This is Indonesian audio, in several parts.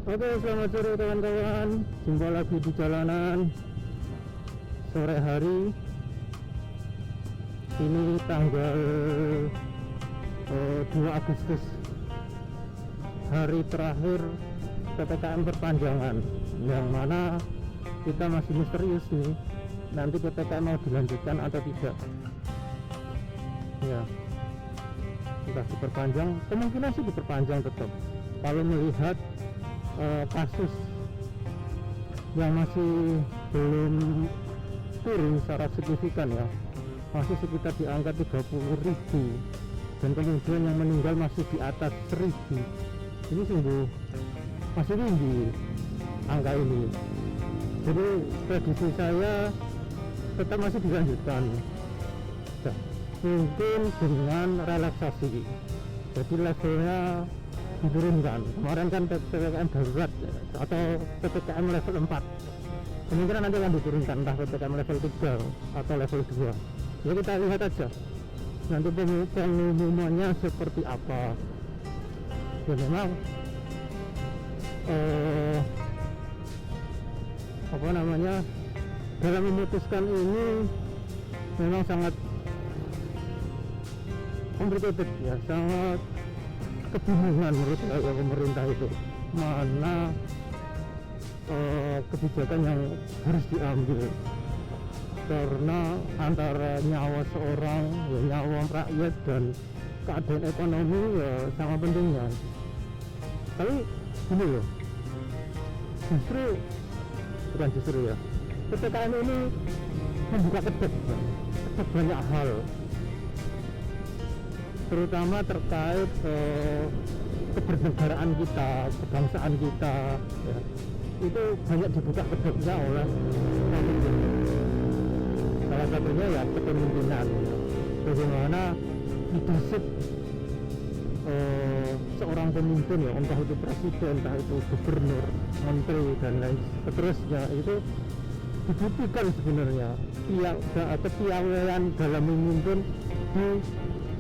Oke, selamat sore kawan-kawan. Jumpa lagi di jalanan sore hari. Ini tanggal 2 Agustus, hari terakhir PPKM perpanjangan, yang mana kita masih misterius nih, nanti PPKM mau dilanjutkan atau tidak. Ya, entah diperpanjang, kemungkinan sih diperpanjang tetap. Kalau melihat kasus yang masih belum turun secara signifikan, ya masih sekitar di angka 30.000, dan kemudian yang meninggal masih di atas 1.000. Ini sungguh masih tinggi angka ini. Jadi prediksi saya tetap masih dilanjutkan, nah, mungkin dengan relaksasi, jadi levelnya diturunkan. Kemarin kan PPKM darurat atau PPKM level 4, kemungkinan nanti akan diturunkan, entah PPKM level 3 atau level 2. Ya kita lihat aja nanti pengumumannya seperti apa. Ya memang apa namanya, dalam memutuskan ini memang sangat complicated, ya sangat kebingungan menurut saya pemerintah itu, mana kebijakan yang harus diambil, karena antara nyawa seorang, ya nyawa rakyat, dan keadaan ekonomi ya sangat pentingnya. Tapi ini loh, justru ya, PPKM ini membuka kedok banyak hal, terutama terkait kebernegaraan kita, kebangsaan kita, ya. Itu banyak dibuka kedoknya oleh salah satunya ya kepemimpinan, ya. Bagaimana leadership seorang pemimpin, ya entah itu presiden, entah itu gubernur, menteri, dan lain seterusnya, itu dibutuhkan sebenarnya kepiawaian dalam memimpin di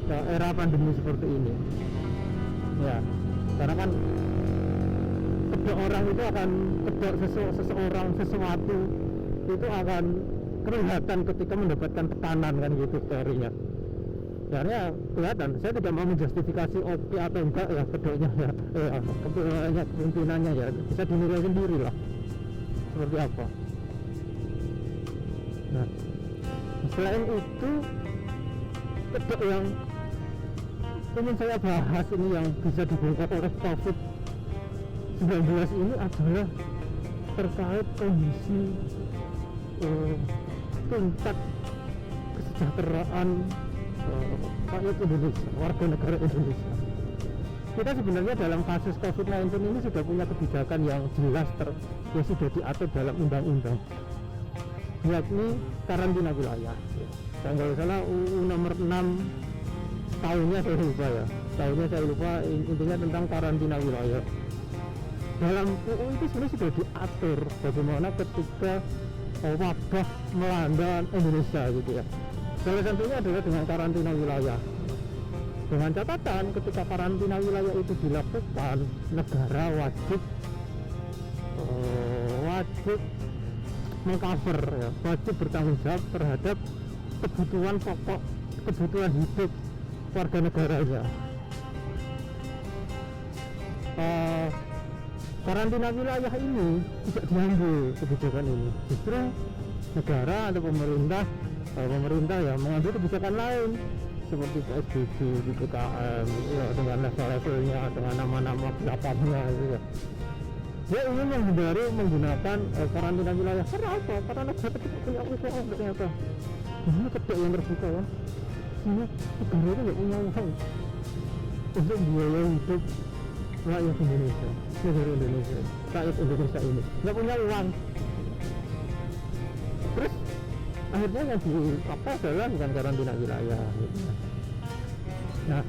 era pandemi seperti ini, ya. Karena kan kedok orang itu akan, kedok seseorang, sesuatu itu akan kelihatan ketika mendapatkan tekanan, kan gitu teorinya. Karena kelihatan, saya tidak mau menjustifikasi oke atau enggak ya kedoknya, ya kepimpinannya, ya bisa dinilai sendiri lah seperti apa. Nah, selain itu, kedok yang ingin saya bahas ini yang bisa dibongkar oleh COVID-19 ini adalah terkait kondisi tingkat kesejahteraan rakyat Indonesia, warga negara Indonesia. Kita sebenarnya dalam kasus COVID-19 ini sudah punya kebijakan yang jelas yang sudah diatur dalam undang-undang, yakni karantina wilayah. Kalau salah UU nomor 6 tahunnya saya lupa, intinya tentang karantina wilayah. Dalam UU itu sebenarnya sudah diatur bagaimana ketika wabah melanda Indonesia, gitu ya. Salah satunya adalah dengan karantina wilayah, dengan catatan ketika karantina wilayah itu dilakukan, negara wajib mengcover, ya, wajib bertanggung jawab terhadap kebutuhan pokok, kebutuhan hidup warga negaranya. Karantina wilayah ini tidak diambil kebijakan ini, justru negara atau pemerintah ya mengambil kebijakan lain seperti PSBB, PPKM, ya, dengan level-levelnya, dengan nama-nama berapanya, gitu ya. Dia ingin menghindari menggunakan karantina wilayah. Karena apa? Karena negara tidak punya uang ternyata. Ini kedok yang terbuka, ya. Sehingga negara itu nggak punya uang untuk biaya hidup rakyat Indonesia, negara Indonesia, rakyat Indonesia ini nggak punya uang. Terus akhirnya yang apa adalah bukan karantina wilayah, gitu. Nah,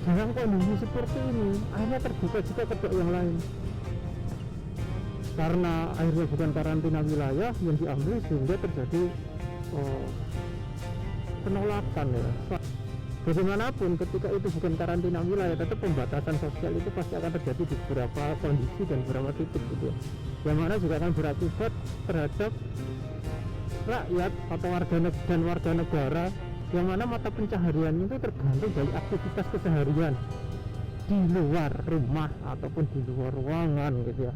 dalam kondisi seperti ini akhirnya terbuka juga kedok yang lain, karena akhirnya bukan karantina wilayah yang diambil, sehingga terjadi penolakan, ya. bagaimanapun ketika itu bukan karantina wilayah, tetap pembatasan sosial itu pasti akan terjadi di beberapa kondisi dan beberapa titik gitu ya, yang mana juga akan berakibat terhadap rakyat atau warga negara yang mana mata pencaharian itu tergantung dari aktivitas keseharian di luar rumah ataupun di luar ruangan gitu ya,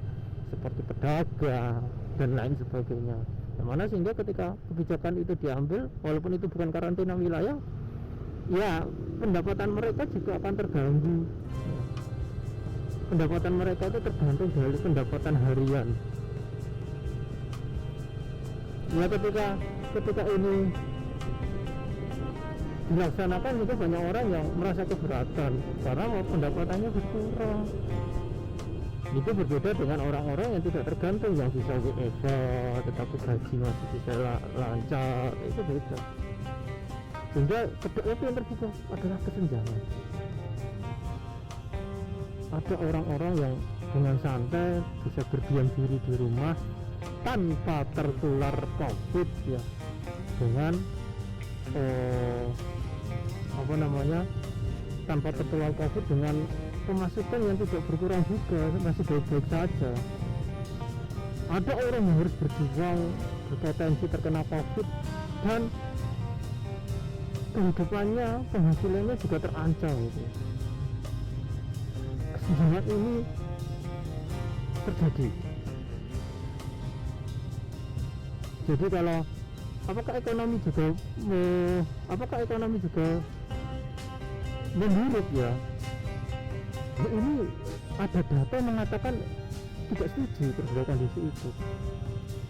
seperti pedagang dan lain sebagainya, yang mana sehingga ketika kebijakan itu diambil walaupun itu bukan karantina wilayah, ya pendapatan mereka juga akan terganggu. Pendapatan mereka itu tergantung dari pendapatan harian. Ya ketika ini dilaksanakan juga banyak orang yang merasa keberatan karena pendapatannya berkurang. Itu berbeda dengan orang-orang yang tidak tergantung, yang bisa WFH tetapi gaji masih bisa lancar, itu beda. Sehingga kedua itu yang terbuka adalah kesenjangan. Ada orang-orang yang dengan santai bisa berdiam diri di rumah tanpa tertular COVID ya, dengan tanpa tertular COVID, dengan pemasukan yang tidak berkurang juga, masih baik-baik saja. Ada orang yang harus berjuang, berpotensi terkena COVID dan kehidupannya, penghasilannya juga terancam gitu. Kesenjangan ini terjadi. Jadi kalau apakah ekonomi juga memburuk ya? Ini ada data yang mengatakan tidak setuju terhadap kondisi itu.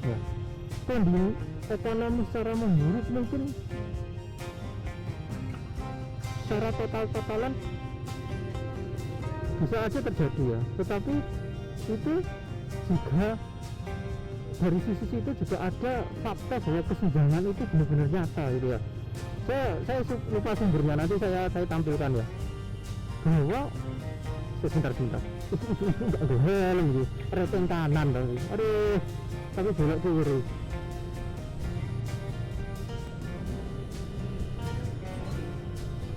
Ya, kondisi ekonomi secara memburuk mungkin secara total-totalan bisa aja terjadi ya, tetapi itu juga dari sisi itu juga ada fakta bahwa kesenjangan itu benar-benar nyata gitu ya. Saya lupa sumbernya, nanti saya tampilkan ya, bahwa sebentar itu enggak ada helm gitu, reteng kanan tapi belok kiri.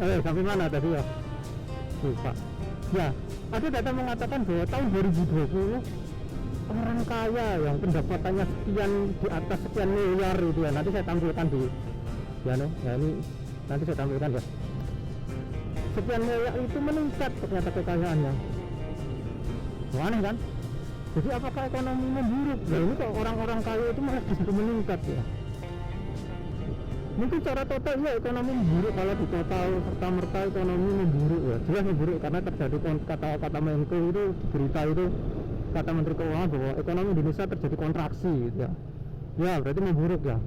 Sampai mana tadi ya? Lupa. Ya, ada data mengatakan bahwa tahun 2020 orang kaya yang pendapatannya sekian, di atas sekian miliar itu ya, nanti saya tampilkan di ini nanti saya tampilkan ya. Sekian miliar itu meningkat ternyata kekayaannya. Aneh kan? Jadi apakah ekonomi memburuk? Nah ini kok orang-orang kaya itu malah justru meningkat ya. Mungkin secara total ya ekonomi memburuk, kalau di total serta-merta ekonomi memburuk ya, jelas memburuk karena terjadi kata Menko itu di berita itu, kata Menteri Keuangan bahwa ekonomi Indonesia terjadi kontraksi gitu ya. Ya berarti memburuk ya.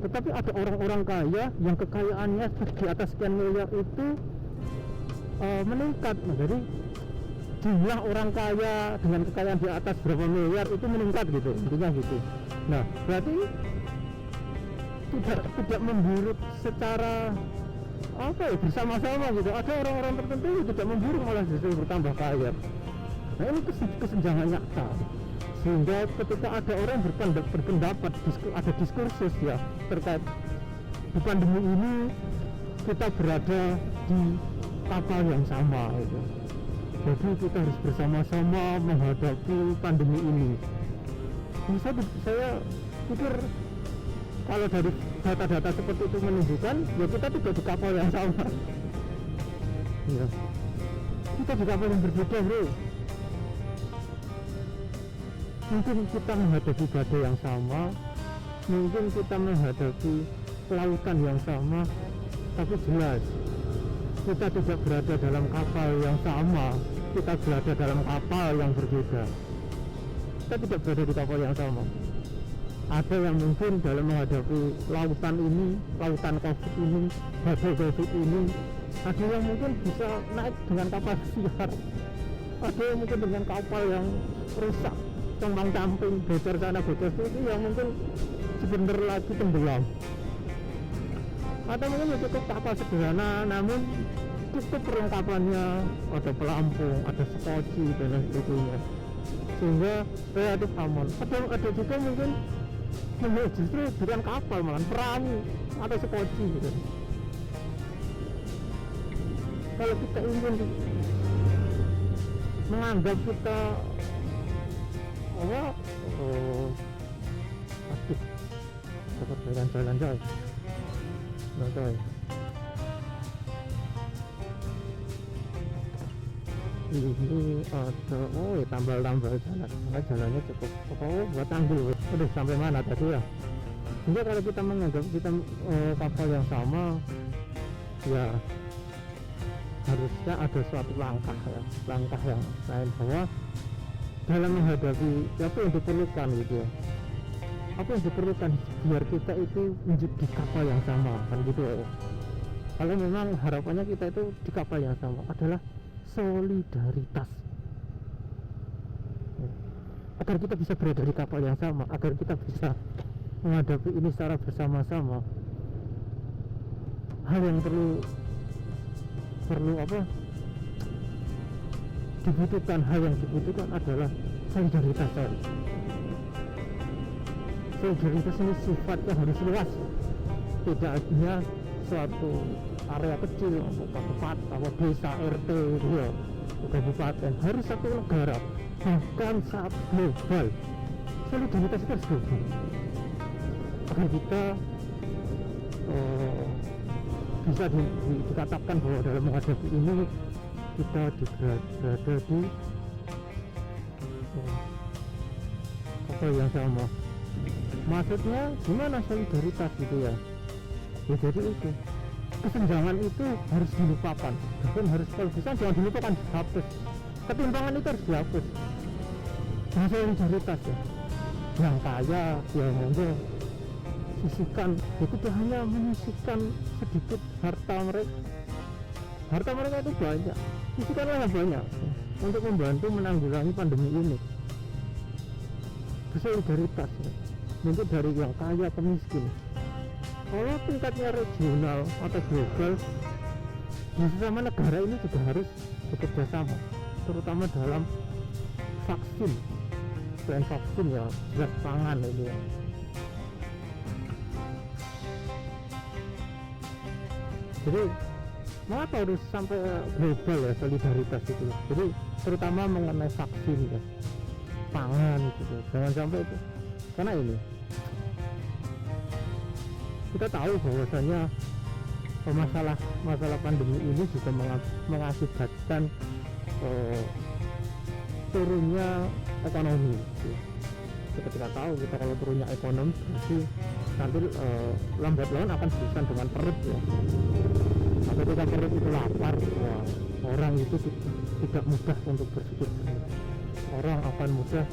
Tetapi ada orang-orang kaya yang kekayaannya di atas sekian miliar itu meningkat. Nah, jadi jumlah orang kaya dengan kekayaan di atas berapa miliar itu meningkat gitu, intinya gitu. Nah berarti tidak memburuk secara bersama-sama gitu. Ada orang-orang tertentu yang tidak memburuk, malah justru bertambah kaya. Nah ini kesenjangan nyata, sehingga ketika ada orang berpendapat ada diskursus ya terkait di pandemi ini kita berada di kapal yang sama gitu. Jadi kita harus bersama-sama menghadapi pandemi ini. Saya pikir kalau dari data-data seperti itu menunjukkan ya kita tidak di kapal yang sama ya, kita di kapal yang berbeda bro. Mungkin kita menghadapi badai yang sama, mungkin kita menghadapi lautan yang sama, tapi jelas kita tidak berada dalam kapal yang sama, kita berada dalam kapal yang berbeda. Kita tidak berada di kapal yang sama. Ada yang mungkin dalam menghadapi lautan ini, lautan COVID ini, badai COVID ini, ada yang mungkin bisa naik dengan kapal pesiar, ada yang mungkin dengan kapal yang rusak, compang-camping, bocor sana bocor sini, yang mungkin sebentar lagi tenggelam. Atau mungkin cukup kapal sederhana namun cukup perlengkapannya, ada pelampung, ada skoci dan lain sebagainya, sehingga relatif aman. Ada juga mungkin justru bukan kapal, malah perahu atau skoci gitu. kalau kita ingin menganggap kita apa aduh dapat jalan-jalan coy nah coy ini ada tambal-tambal jalan karena jalannya cukup buat tanggul. Aduh sampai mana tadi ya. Sehingga kalau kita menganggap kita kapal yang sama ya harusnya ada suatu langkah ya, langkah yang lain bahwa dalam menghadapi apa yang diperlukan gitu ya, apa yang diperlukan biar kita itu menjadi kapal yang sama kan gitu ya. Kalau memang harapannya kita itu di kapal yang sama adalah solidaritas ya. Agar kita bisa berada di kapal yang sama, agar kita bisa menghadapi ini secara bersama-sama. Hal yang perlu apa dibutuhkan, hal yang dibutuhkan adalah solidaritas. Solidaritas ini sifatnya harus luas, tidak hanya suatu area kecil untuk kabupaten atau desa RT gitu ya, kabupaten, harus satu negara, bahkan saat global. Solidaritas itu harus global agar kita bisa dikatakan bahwa dalam menghadapi ini kita berada di kapal yang sama. Maksudnya gimana solidaritas gitu ya? Ya jadi itu kesenjangan itu harus dilupakan, bahkan harus kalau bisa jangan dilupakan, dihapus. Ketimpangan itu harus dihapus. Nah, solidaritas ya, yang kaya yang monggo sisihkan, itu tuh hanya menyisihkan sedikit harta mereka itu banyak, sisihkanlah yang banyak untuk membantu menanggulangi pandemi ini. Solidaritas ya, untuk dari yang kaya ke miskin. Kalau tingkatnya regional atau global, di sesama negara ini juga harus bekerja sama, terutama dalam vaksin. Selain vaksin ya jelas pangan ini ya. Jadi mengapa harus sampai global ya solidaritas itu? Jadi terutama mengenai vaksin ya, pangan gitu. Jangan sampai itu, karena ini kita tahu bahwasanya masalah pandemi ini juga mengakibatkan turunnya ekonomi gitu. Kita tahu kita kalau turunnya ekonomi berarti nanti lambat laun akan berurusan dengan perut ya. Ketika perut itu lapar ya, orang itu tidak mudah untuk berpikir jernih. Orang akan mudah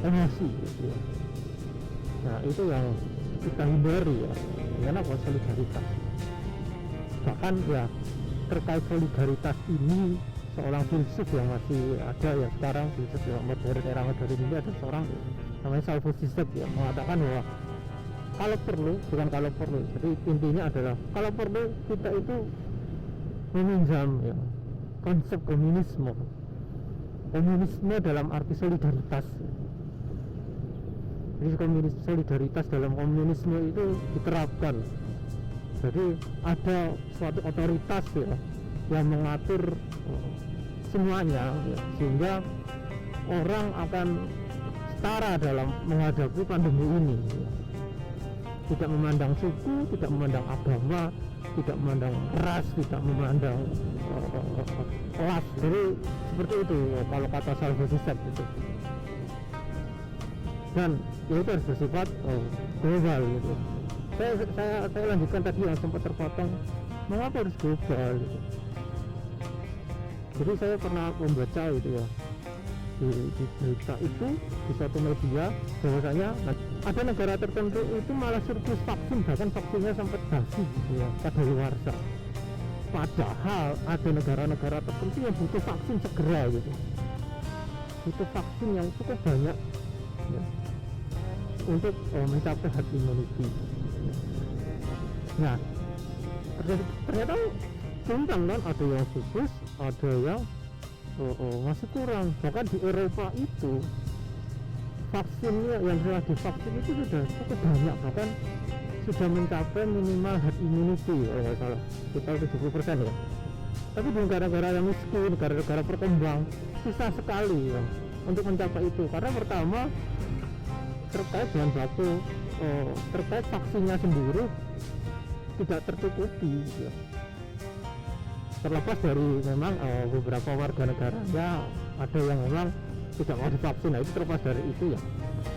emosi gitu ya. Nah itu yang kita hindari ya, dengan apa? Solidaritas. Bahkan ya terkait solidaritas ini, seorang filsuf yang masih ada ya sekarang, filsuf yang modern, era modern ini, ada seorang namanya Slavoj Žižek ya, mengatakan bahwa kalau perlu, bukan kalau perlu, jadi intinya adalah kalau perlu kita itu meminjam ya konsep komunisme dalam arti solidaritas. Jadi solidaritas dalam komunisme itu diterapkan. Jadi ada suatu otoritas ya yang mengatur semuanya ya, sehingga orang akan setara dalam menghadapi pandemi ini ya. Tidak memandang suku, tidak memandang agama, tidak memandang ras, tidak memandang kelas. Jadi seperti itu ya, kalau kata Slavoj Žižek itu. Dan ya itu harus bersifat global gitu. Saya lanjutkan tadi yang sempat terpotong, mengapa harus global gitu. Jadi saya pernah membaca itu ya di berita itu, di suatu media, bahwasanya ada negara tertentu itu malah surplus vaksin, bahkan vaksinnya sampai basi gitu ya, kadaluarsa. Padahal ada negara-negara tertentu yang butuh vaksin segera gitu, butuh vaksin yang cukup banyak ya, untuk mencapai herd immunity. Nah ternyata tumpang kan, ada yang surplus, ada yang masih kurang. Bahkan di Eropa itu vaksinnya yang telah divaksin itu sudah cukup banyak, bahkan sudah mencapai minimal herd immunity, kalau nggak salah sekitar 70% ya. Tapi di negara-negara yang miskin, negara-negara berkembang, susah sekali ya, untuk mencapai itu. Karena pertama terkait bahan baku, terkait vaksinnya sendiri tidak tercukupi ya. Terlepas dari memang beberapa warga negaranya ada yang memang tidak mau divaksin, nah itu terlepas dari itu ya.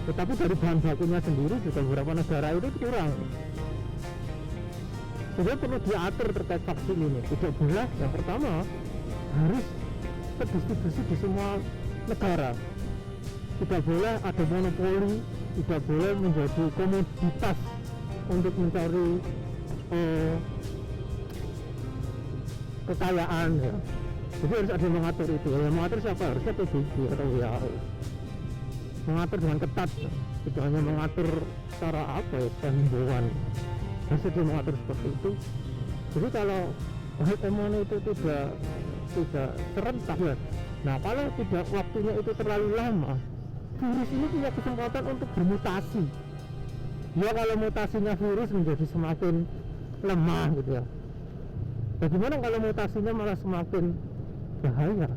Tetapi dari bahan bakunya sendiri juga beberapa negara itu kurang. Jadi perlu diatur terkait vaksin ini. Tidak boleh, yang pertama harus terdistribusi di semua negara. Tidak boleh ada monopoli, tidak boleh menjadi komoditas untuk mencari kekayaan ya. Jadi harus ada yang mengatur itu. Yang mengatur siapa? Harusnya PBB atau WHO. Mengatur dengan ketat, tidak hanya mengatur secara apa ya, himbauan. Harus dia mengatur seperti itu. Jadi kalau herd immunity itu tidak serentak ya. Nah kalau tidak waktunya itu terlalu lama, virus ini punya kesempatan untuk bermutasi. Ya kalau mutasinya virus menjadi semakin lemah gitu ya. Bagaimana kalau mutasinya malah semakin bahaya?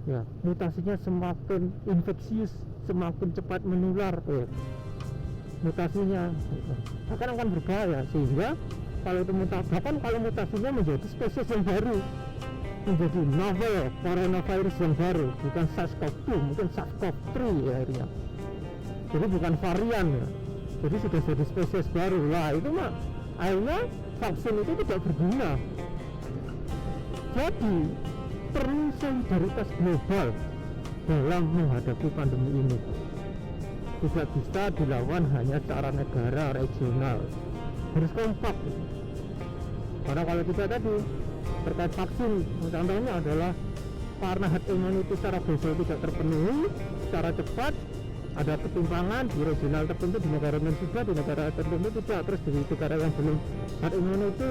Ya, mutasinya semakin infeksius, semakin cepat menular ya. Mutasinya akan berbahaya, sehingga kalau itu bahkan kalau mutasinya menjadi spesies yang baru, menjadi novel coronavirus yang baru, bukan SARS-CoV-2, mungkin SARS-CoV-3 ya akhirnya. Jadi bukan varian ya, jadi sudah jadi spesies baru lah. Itu mah akhirnya vaksin itu tidak berguna. Jadi perlu solidaritas global dalam menghadapi pandemi ini. Tidak bisa dilawan hanya secara negara regional, harus kompak. Karena kalau kita tadi terkait vaksin, contohnya adalah karena herd immunity secara global tidak terpenuhi secara cepat, ada ketimpangan di regional tertentu, di negara yang sudah, di negara tertentu tidak, terus di negara yang belum herd immunity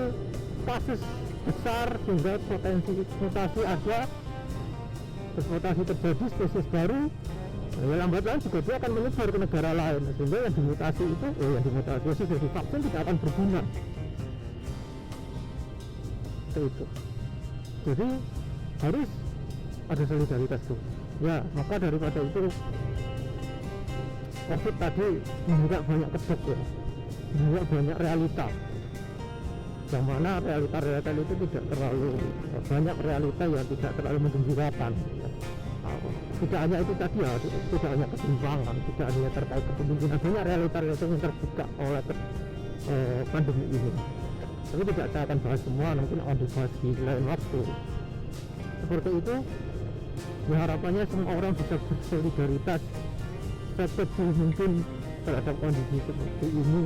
kasus besar sehingga potensi mutasi ada, terus mutasi terjadi spesies baru. Ya lambat laun juga dia akan menyebar ke negara lain, sehingga yang dimutasi itu, yang dimutasi sudah divaksin tidak akan berguna. Itu. Jadi harus ada solidaritas tuh. Ya maka daripada itu COVID tadi juga banyak kedok ya, juga banyak realita. Yang mana realita itu tidak terlalu banyak, realita yang tidak terlalu menggembirakan. Tidak hanya itu tadi ya, tidak hanya ketimpangan, tidak hanya terkait kepemimpinan, banyak realita yang terbuka oleh pandemi ini. Tapi tidak saya akan bahas semua, mungkin akan dibahas di lain waktu. Seperti itu ya, harapannya semua orang bisa bersolidaritas sekecil mungkin terhadap kondisi seperti ini.